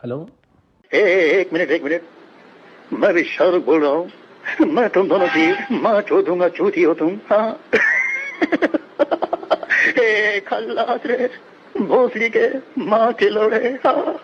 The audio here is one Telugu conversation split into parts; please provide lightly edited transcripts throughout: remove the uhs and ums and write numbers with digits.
हेलो। एक मिनट, मैं भी शाहरुख बोल रहा हूँ। मैं तुम दोनों की माँ चो दूंगा, चूती हो तुम। हाँ। खल्लास रे, भोसड़ी के माँ के लोड़े। हाँ।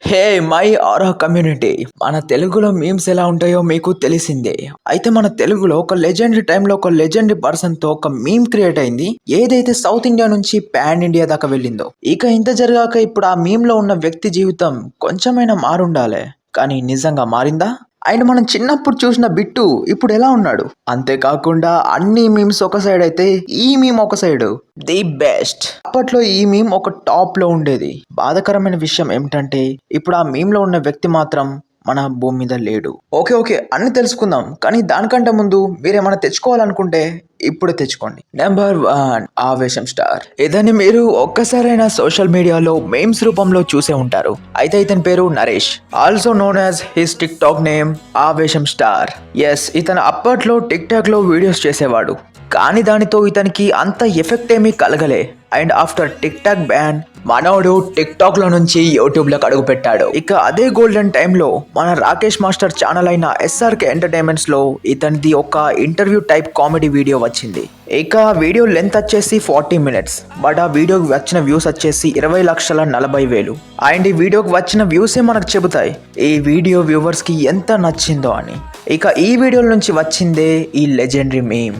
హే మై ఆరా కమ్యూనిటీ, మన తెలుగులో మీమ్స్ ఎలా ఉంటాయో మీకు తెలిసిందే. అయితే మన తెలుగులో ఒక లెజెండరీ టైంలో ఒక లెజెండరీ పర్సన్ తో ఒక మీమ్ క్రియేట్ అయింది, ఏదైతే సౌత్ ఇండియా నుంచి పాన్ ఇండియా దాకా వెళ్ళిందో. ఇక ఇంత జరగాక ఇప్పుడు ఆ మీమ్ లో ఉన్న వ్యక్తి జీవితం కొంచెమైనా మారుండాలే, కానీ నిజంగా మారిందా? అండ్ మనం చిన్నప్పుడు చూసిన బిట్టు ఇప్పుడు ఎలా ఉన్నాడు? అంతేకాకుండా అన్ని మీమ్స్ ఒక సైడ్ అయితే ఈ మీమ్ ఒక సైడ్ ది బెస్ట్. అప్పట్లో ఈ మీమ్ ఒక టాప్ లో ఉండేది. బాధాకరమైన విషయం ఏమిటంటే ఇప్పుడు ఆ మీమ్ లో ఉన్న వ్యక్తి మాత్రం మన భూమి మీద లేడు. ఓకే అన్ని తెలుసుకుందాం, కానీ దానికంటే ముందు మీరేమైనా తెచ్చుకోవాలనుకుంటే ఇప్పుడు తెచ్చుకోండి. నెంబర్ 1, ఆవేశం స్టార్. ఇతన్ని మీరు ఒక్కసారైనా సోషల్ మీడియాలో మేమ్స్ రూపంలో చూసే ఉంటారు. అయితే ఇతని పేరు Naresh, also known as his tick talk name ఆవేశం స్టార్. ఎస్, ఇతను అప్పట్లో టిక్ టాక్ లో వీడియోస్ చేసేవాడు, కానీ దానితో ఇతనికి అంత ఎఫెక్ట్ ఏమీ కలగలే. And after TikTok ban మనోడు టిక్ టాక్ లో నుంచి యూట్యూబ్ లోకి అడుగు పెట్టాడు. ఇక అదే గోల్డెన్ టైంలో మన రాకేష్ మాస్టర్ ఛానల్ అయిన SRK ఎంటర్టైన్మెంట్స్ లో ఇతనిది ఒక ఇంటర్వ్యూ టైప్ కామెడీ వీడియో వచ్చింది. ఇక వీడియో లెంత్ వచ్చేసి 40 minutes, బట్ ఆ వీడియోకి వచ్చిన వ్యూస్ వచ్చేసి 20,40,000. అండ్ ఈ వీడియోకి వచ్చిన వ్యూసే మనకు చెబుతాయి ఈ వీడియో వ్యూవర్స్ కి ఎంత నచ్చిందో అని. ఇక ఈ వీడియో నుంచి వచ్చిందే ఈ లెజెండరీ మీమ్.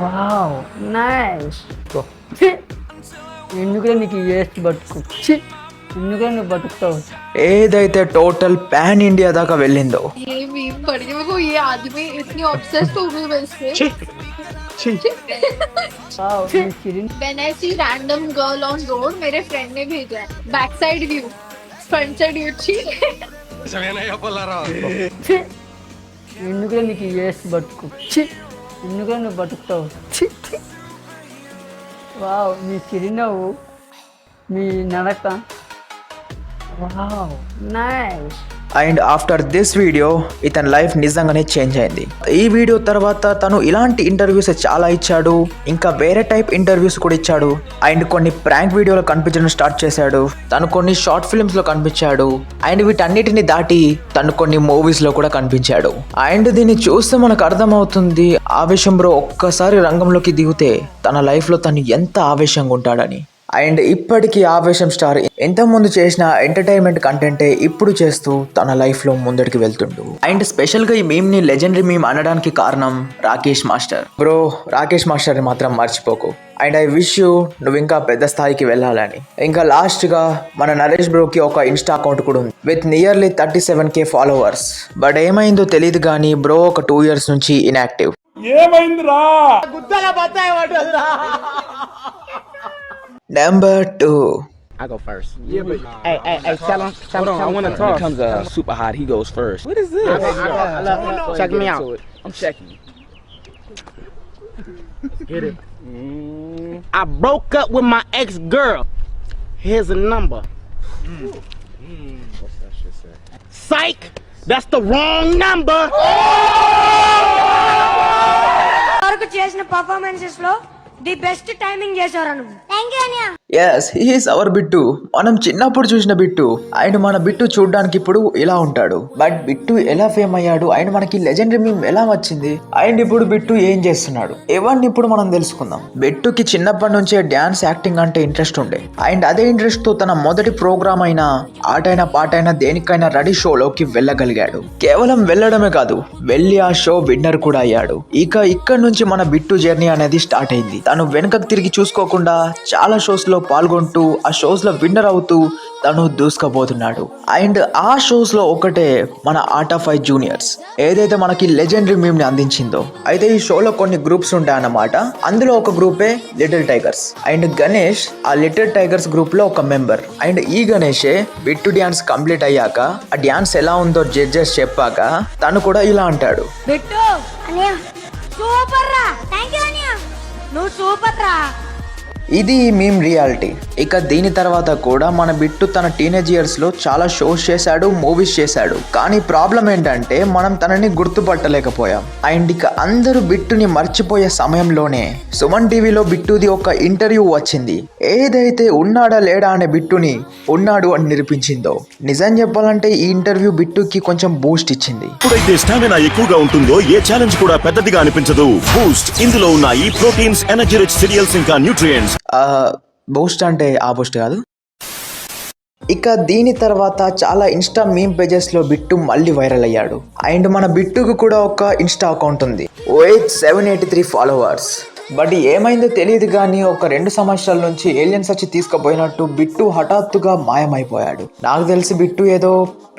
Wow, nice. ఎందుకంటే నీకు వేస్ట్ బతుకు, ఎందుకంటే నువ్వు బతుకుతావు. ఏదైతే టోటల్ పాన్ ఇండియా దాకా వెళ్ళిందో. ये मीम पढ़ के मेरे को ये आदमी इतनी ऑब्सेस्ड हो गई वैसे. వావ్, నీ చిరిన్ When I see random girl on road, मेरे फ्रेंड ने भेजा है back side view, front side view. ఎందుకంటే నీకు వేస్ట్ బతుకు, ఎందుకంటే నువ్వు బతుకుతావు. వావ్, నీ చిరునవ్వు, మీ నడక, wow, nice. And after this video ఇతని లైఫ్ నిజంగానే చేంజ్ అయింది. ఈ వీడియో తర్వాత తను ఇలాంటి ఇంటర్వ్యూస్ చాలా ఇచ్చాడు, ఇంకా వేరే టైప్ ఇంటర్వ్యూస్ కూడా ఇచ్చాడు. అండ్ కొన్ని ప్రాంక్ వీడియోలో కనిపించడం స్టార్ట్ చేశాడు, తను కొన్ని షార్ట్ ఫిల్మ్స్ లో కనిపించాడు. అండ్ వీటన్నిటిని దాటి తను కొన్ని మూవీస్ లో కూడా కనిపించాడు. అండ్ దీన్ని చూస్తే మనకు అర్థమవుతుంది ఆవేశం బ్రో ఒక్కసారి రంగంలోకి దిగితే తన లైఫ్ లో తను ఎంత ఆవేశంగా ఉంటాడని. అండ్ ఇప్పటికీ ఆవేశం స్టార్ ఇంతకుముందు చేసిన ఎంటర్టైన్మెంట్ కంటెంటే ఇప్పుడు చేస్తూ తన లైఫ్ లో ముందడికి వెళ్తుండు. అండ్ స్పెషల్ గా ఈ మీమ్ ని లెజెండరీ మీమ్ అనడానికి కారణం Rakesh master. Bro, Rakesh master ని మాత్రం మర్చిపోకు. అండ్ ఐ విష్ యూ నువ్వు ఇంకా పెద్ద స్థాయికి వెళ్ళాలని. ఇంకా లాస్ట్ గా మన నరేష్ బ్రోకి ఒక ఇన్స్టా అకౌంట్ కూడా ఉంది with nearly 37K followers. But ఏమైందో తెలియదు కానీ బ్రో ఒక 2 years నుంచి ఇన్యాక్టివ్. ఏమైందిరా? Number 2. I go first. Yeah, but hey, tell him. Hold on, I want to talk. When it comes to super hot, he goes first. What is this? Check me out. I'm checking. Get it. I broke up with my ex-girl. Here's a number. What's that shit say? Psych! That's the wrong number. వరకు చేసిన పర్ఫార్మెన్సెస్ లో ది బెస్ట్ టైమింగ్ చేశారు నువ్వు. థాంక్యూ అన్నయ్య. Yes, he is our Bittu. మనం చిన్నప్పుడు చూసిన బిట్టు. అండ్ మన బిట్టు చూడడానికి ఇప్పుడు ఇలా ఉంటాడు. బట్ బిట్టు ఎలా ఫేమ్ అయ్యాడు అండ్ మనకి లెజెండరీ మీమ్ ఎలా వచ్చింది అండ్ ఇప్పుడు బిట్టు ఏం చేస్తున్నాడు ఇవన్నీ ఇప్పుడు మనం తెలుసుకుందాం. బిట్టుకి చిన్నప్పటి నుంచే డ్యాన్స్, యాక్టింగ్ అంటే ఇంట్రెస్ట్ ఉండే. అండ్ అదే ఇంట్రెస్ట్ తో తన మొదటి ప్రోగ్రామ్ అయిన ఆటైనా పాటైనా దేనికైనా రెడీ షోలోకి వెళ్ళగలిగాడు. కేవలం వెళ్ళడమే కాదు, వెళ్ళి ఆ షో విన్నర్ కూడా అయ్యాడు. ఇక్కడ నుంచి మన బిట్టు జర్నీ అనేది స్టార్ట్ అయింది. తను వెనుకకు తిరిగి చూసుకోకుండా చాలా షోస్ లో పాల్గొంటూ ఆ షోస్ లో విన్నర్ అవుతూ తను దూసుకుపోతున్నాడు. అండ్ ఆ షోస్ లో ఒకటే మన ఆర్ట్ ఆఫ్ ఫైట్ జూనియర్స్, ఏదైతే మనకి లెజెండరీ మీమ్ ని అందించిందో. అయితే ఈ షోలో కొన్ని గ్రూప్స్ ఉంటాయి అన్నమాట. అందులో ఒక గ్రూపే లిటిల్ టైగర్స్. అండ్ గణేష్ ఆ లిటిల్ టైగర్స్ గ్రూప్ లో ఒక మెంబర్. అండ్ ఈ గణేషే బిట్టు డ్యాన్స్ కంప్లీట్ అయ్యాక ఆ డ్యాన్స్ ఎలా ఉందో జడ్జెస్ చెప్పాక తను కూడా ఇలా అంటాడు, బిట్టు అన్నయ్య సూపర్ రా. థాంక్యూ అన్నయ్య, నువ్వు సూపర్ రా. ఇది మీమ్ రియాలిటీ. ఇక దీని తర్వాత కూడా మన బిట్టు తన టీనేజ్ ఇయర్స్ లో చాలా షోస్ చేశాడు, మూవీస్ చేశాడు. కానీ ప్రాబ్లం ఏంటంటే మనం తనని గుర్తుపట్టలేకపోయాం. అండ్ ఇక అందరూ బిట్టుని మర్చిపోయే సమయంలోనే సుమన్ టీవీలో బిట్టుది ఒక ఇంటర్వ్యూ వచ్చింది. ఏదైతే ఉన్నాడా లేడా అనే బిట్టుని ఉన్నాడు అని నిరూపించిందో. నిజం చెప్పాలంటే ఈ ఇంటర్వ్యూ బిట్టుకి కొంచెం బూస్ట్ ఇచ్చింది. ఎప్పుడైతే స్టామినా ఎక్కువగా ఉంటుందో ఏ ఛాలెంజ్ కూడా పెద్దదిగా అనిపించదు. బూస్ట్ ఇందులో ఉన్నాయి ప్రోటీన్స్, ఎనర్జీ రిచ్ సిరియల్స్ ఇంకా న్యూట్రియంట్స్. బూస్ట్ అంటే ఆ బూస్ట్ కాదు. ఇక దీని తర్వాత చాలా ఇన్స్టా మీమ్ పేజెస్ లో బిట్టు మళ్ళీ వైరల్ అయ్యాడు. అండ్ మన బిట్టుకు కూడా ఒక ఇన్స్టా అకౌంట్ ఉంది విత్ 783 ఫాలోవర్స్. బట్ ఏమైందో తెలియదు కానీ ఒక 2 సంవత్సరాల నుంచి ఏలియన్స్ వచ్చి తీసుకుపోయినట్టు బిట్టు హఠాత్తుగా మాయమైపోయాడు. నాకు తెలిసి బిట్టు ఏదో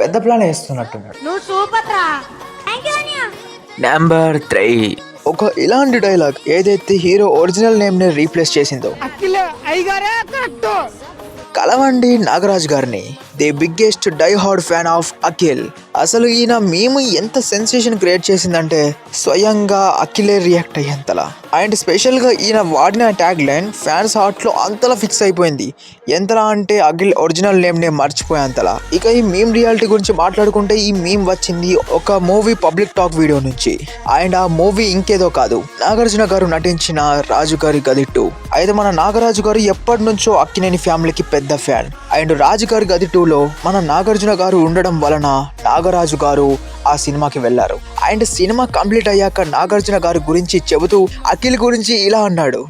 పెద్ద ప్లాన్ వేస్తున్నట్టున్నాడు. నువ్వు సూపర్ రా. థ్యాంక్ యూ అన్నయ్య. నెంబర్ 3, ఒక ఇలాంటి డైలాగ్ ఏదైతే హీరో ఒరిజినల్ నేమ్ ని రీప్లేస్ చేసిందో. కలవండి నాగరాజ్ గారిని, the biggest die hard fan of Akhil. అసలు ఈయన మేము ఎంత సెన్సేషన్ క్రియేట్ చేసిందంటే స్వయంగా అఖిలే రియాక్ట్ అయ్యేంతలా. అండ్ స్పెషల్ గా ఈయన వాడిన ట్యాగ్ లైన్ ఫ్యాన్స్ హార్ట్ లో అంతలా ఫిక్స్ అయిపోయింది. ఎంతలా అంటే అఖిల్ ఒరిజినల్ నేమ్ నే మర్చిపోయేంతలా. ఇక ఈ మీమ్ రియాలిటీ గురించి మాట్లాడుకుంటే ఈ మీమ్ వచ్చింది ఒక మూవీ పబ్లిక్ టాక్ వీడియో నుంచి. అండ్ ఆ మూవీ ఇంకేదో కాదు, నాగార్జున గారు నటించిన రాజు గారి గది 2. అయితే మన నాగరాజు గారు ఎప్పటి నుంచో అక్కినేని ఫ్యామిలీకి పెద్ద ఫ్యాన్. అండ్ రాజు గారి గది 2లో మన నాగార్జున గారు ఉండడం వలన నాగరాజు గారు ఆ సినిమాకి వెళ్లారు. అండ్ సినిమా కంప్లీట్ అయ్యాక నాగార్జున గారి గురించి చెబుతూ అఖిల్ గురించి ఇలా అన్నాడు.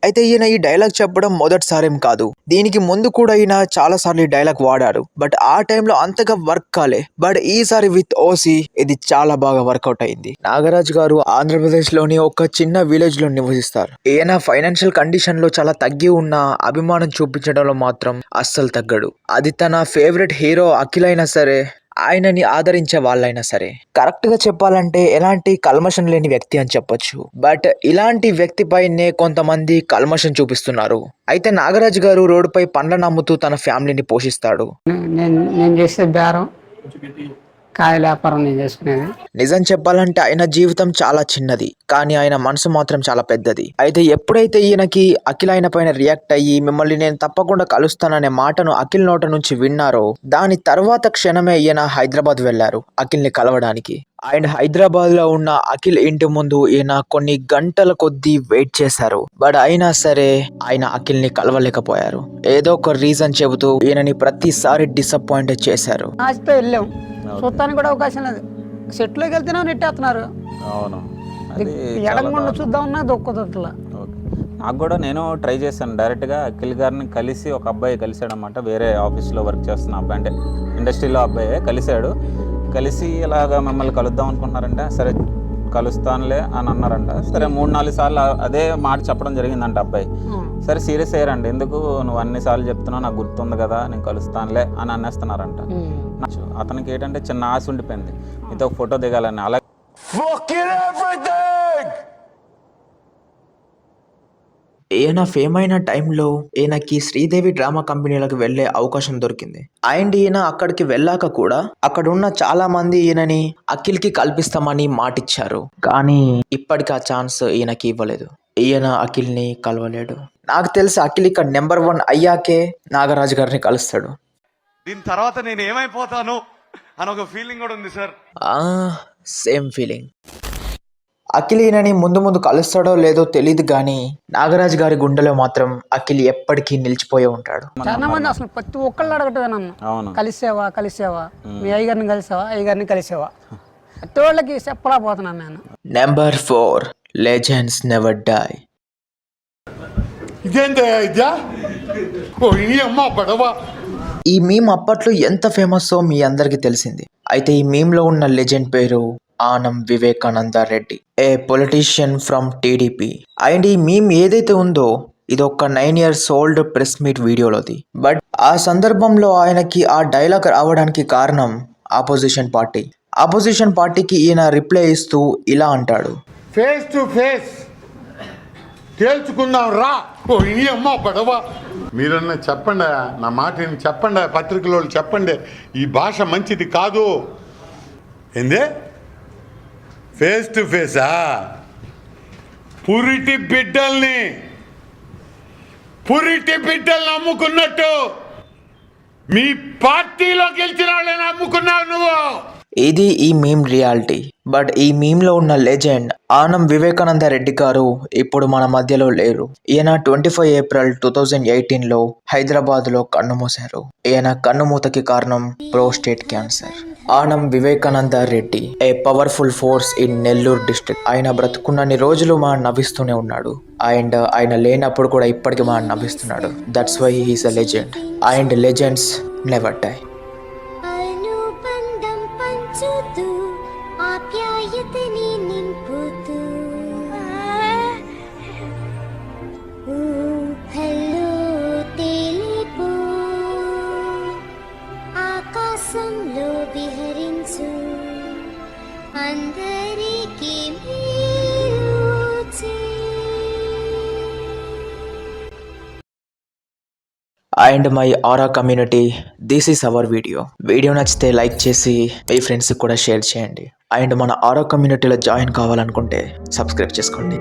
అయితే ఈయన ఈ డైలాగ్ చెప్పడం మొదటిసారేం కాదు, దీనికి ముందు కూడా ఈయన చాలా సార్లు ఈ డైలాగ్ వాడారు. బట్ ఆ టైంలో అంతగా వర్క్ కాలే. బట్ ఈసారి విత్ ఓసి ఇది చాలా బాగా వర్కౌట్ అయింది. నాగరాజ్ గారు ఆంధ్రప్రదేశ్ లోని ఒక చిన్న విలేజ్ లో నివసిస్తారు. ఈయన ఫైనాన్షియల్ కండిషన్ లో చాలా తగ్గి ఉన్న అభిమానం చూపించడంలో మాత్రం అస్సలు తగ్గడు. అది తన ఫేవరెట్ హీరో అఖిల్ అయినా సరే, ఆయనని ఆదరించే వాళ్ళైనా సరే. కరెక్ట్ గా చెప్పాలంటే ఎలాంటి కల్మషం లేని వ్యక్తి అని చెప్పొచ్చు. బట్ ఇలాంటి వ్యక్తి పైనే కొంతమంది కల్మషం చూపిస్తున్నారు. అయితే నాగరాజు గారు రోడ్డుపై పండ్లను అమ్ముతూ తన ఫ్యామిలీని పోషిస్తాడు. నేను చేసే బేరం కాయల వ్యాపారం నేను చేసుకునేది. నిజం చెప్పాలంటే ఆయన జీవితం చాలా చిన్నది, కానీ ఆయన మనసు మాత్రం చాలా పెద్దది. అయితే ఎప్పుడైతే ఈయనకి అఖిల్ ఆయన పైన రియాక్ట్ అయ్యి మిమ్మల్ని నేను తప్పకుండా కలుస్తాననే మాటను అఖిల్ నోట నుంచి విన్నారో, దాని తర్వాత క్షణమే ఈయన హైదరాబాద్ వెళ్లారు అఖిల్ ని కలవడానికి. అండ్ హైదరాబాద్ లో ఉన్న అఖిల్ ఇంటి ముందు ఈయన కొన్ని గంటల కొద్దీ వెయిట్ చేశారు. బట్ అయినా సరే ఆయన అఖిల్ ని కలవలేకపోయారు. ఏదో ఒక రీజన్ చెబుతూ ఈయనని ప్రతిసారి డిసప్పాయింట్ చేశారు. ఆశతో వెళ్ళాం, చూస్తానికి కూడా అవకాశం లేదు. సెట్లోకి వెళ్తేనే నెట్టేస్తున్నారు. అవును, ఎడగకుండా చూద్దామన్నా దొక్కదట్లా. నాకు కూడా నేను ట్రై చేశాను డైరెక్ట్గా అఖిల్ గారిని కలిసి. ఒక అబ్బాయి కలిశాడు అనమాట, వేరే ఆఫీస్లో వర్క్ చేస్తున్న అబ్బాయి, అంటే ఇండస్ట్రీలో అబ్బాయి కలిశాడు. కలిసి ఇలాగా మిమ్మల్ని కలుద్దాం అనుకుంటున్నారంటే సరే కలుస్తానులే అని అన్నారంట. సరే 3-4 సార్లు అదే మాట చెప్పడం జరిగిందంట అబ్బాయి. సరే సీరియస్ అయ్యారండి, ఎందుకు నువ్వు అన్నిసార్లు చెప్తున్నావు, నాకు గుర్తుంది కదా నేను కలుస్తానులే అని అనేస్తున్నారంట. అతనికి ఏంటంటే చిన్న ఆశ ఉండిపోయింది, మీతో ఫోటో దిగాలని. అలా ఈయన ఫేమ్ అయిన టైంలో ఈయనకి శ్రీదేవి డ్రామా కంపెనీలకు వెళ్లే అవకాశం దొరికింది. అండ్ ఈయన అక్కడికి వెళ్ళాక కూడా అక్కడున్న చాలా మంది ఈయనని అఖిల్ కి కల్పిస్తామని మాటిచ్చారు. కానీ ఇప్పటికి ఆ ఛాన్స్ ఈయనకి ఇవ్వలేదు. ఈయన అఖిల్ ని కలవలేడు. నాకు తెలిసి అఖిల్ ఇక్కడ నెంబర్ 1 అయ్యాకే నాగరాజు గారిని కలుస్తాడు. దీని తర్వాత నేను ఏమైపోతాను అని ఒక ఫీలింగ్ కూడా ఉంది సార్. Same feeling. అఖిల్ ఈయనని ముందు కలుస్తాడో లేదో తెలియదు, కానీ నాగరాజు గారి గుండెలో మాత్రం అఖిల్ ఎప్పటికీ నిలిచిపోయి ఉంటాడు. చాలా మంది అసలు ప్రతి ఒక్కళ్ళు అడగటమే నన్ను, కలిసేవా మీ అయ్యగారిని కలిసావా, అయ్యగారిని కలిసేవా, ప్రతి వాళ్ళకి చెప్పలేకపోతున్నాను నేను. Number 4, legends never die. ఈ మీమ్ అప్పట్లో ఎంత ఫేమస్ మీ అందరికి తెలిసింది. అయితే ఈ మీమ్ లో ఉన్న లెజెండ్ పేరు Anam Vivekananda Reddy, a politician from TDP. And ఈ మీమ్ ఏదైతే ఉందో ఇది ఒక 9 years old ప్రెస్ మీట్ వీడియోలోది. బట్ ఆ సందర్భంలో ఆయనకి ఆ డైలాగ్ రావడానికి కారణం ఆపోజిషన్ పార్టీకి ఈయన రిప్లై ఇస్తూ ఇలా అంటాడు, ఫేస్ టు ఫేస్ తేల్చుకుందాం రా. మీరన్నా చెప్పండి, నా మాటని చెప్పండి, పత్రికలో చెప్పండి, ఈ భాష మంచిది కాదు. ఏందే ఫేస్ టు ఫేసా? పురిటి బిడ్డల్ని అమ్ముకున్నట్టు మీ పార్టీలో గెలిచిన వాళ్ళని అమ్ముకున్నావు నువ్వు. ఇది ఈ మీమ్ రియాలిటీ. బట్ ఈ మీమ్లో ఉన్న లెజెండ్ ఆనం వివేకానంద రెడ్డి గారు ఇప్పుడు మన మధ్యలో లేరు. ఈయన 25 ఏప్రిల్ 2018లో హైదరాబాద్లో కన్నుమూశారు. ఈయన కన్నుమూతకి కారణం prostate cancer. Anam Vivekananda Reddy a powerful force in Nellore district. ఆయన బ్రతుకున్నన్ని రోజులు మా నవ్విస్తూనే ఉన్నాడు. అండ్ ఆయన లేనప్పుడు కూడా ఇప్పటికీ మా నవ్విస్తున్నాడు. That's why he's a legend. And legends never die. ఆప్యాయతని నింపుతూ హలో తేలిపో ఆకాశంలో విహరించు అందరికీ and my aura community, this is our video నచ్చితే లైక్ చేసి మీ ఫ్రెండ్స్కి కూడా షేర్ చేయండి. అండ్ మన ఆరా కమ్యూనిటీలో జాయిన్ కావాలనుకుంటే సబ్స్క్రైబ్ చేసుకోండి.